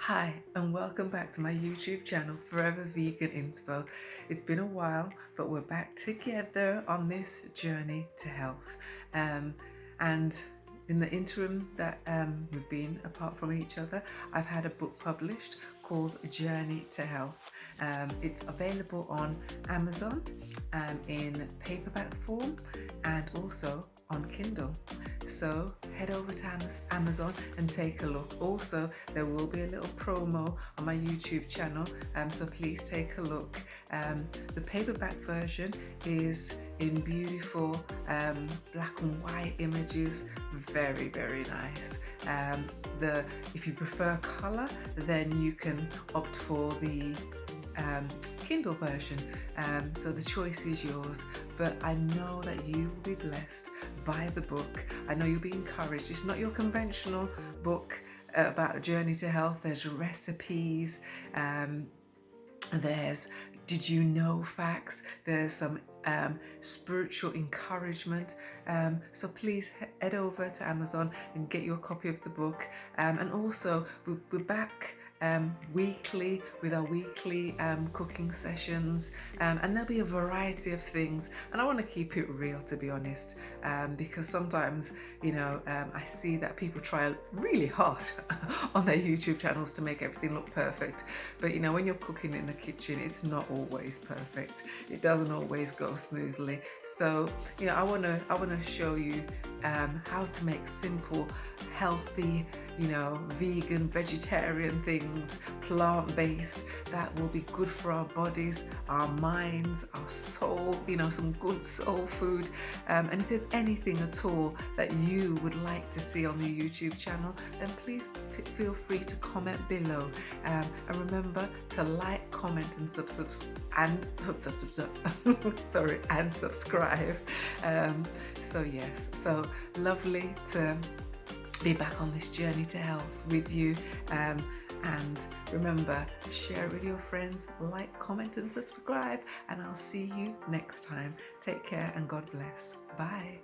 Hi, and welcome back to my YouTube channel, Forever Vegan Inspo. It's been a while, but we're back together on this journey to health. And in the interim that we've been apart from each other, I've had a book published called Journey to Health. It's available on Amazon in paperback form and also on Kindle. So head over to Amazon and take a look. Also, there will be a little promo on my YouTube channel, so please take a look. The paperback version is in beautiful black and white images, very nice. If you prefer color, then you can opt for the Kindle version, so the choice is yours, but I know that you will be blessed by the book. I know you'll be encouraged. It's not your conventional book about a journey to health. There's recipes, there's did you know facts, there's some spiritual encouragement, so please head over to Amazon and get your copy of the book. And also we're back weekly with our weekly cooking sessions, and there'll be a variety of things, and I want to keep it real, to be honest, because sometimes I see that people try really hard on their YouTube channels to make everything look perfect, but when you're cooking in the kitchen, it's not always perfect. It doesn't always go smoothly. So I want to show you how to make simple, healthy, vegan, vegetarian things, plant-based, that will be good for our bodies, our minds, our soul, some good soul food. And if there's anything at all that you would like to see on the YouTube channel, then please feel free to comment below. And remember to like, comment, and subscribe. So lovely to be back on this journey to health with you, and remember, share it with your friends, like, comment, and subscribe, and I'll see you next time. Take care and God bless. Bye.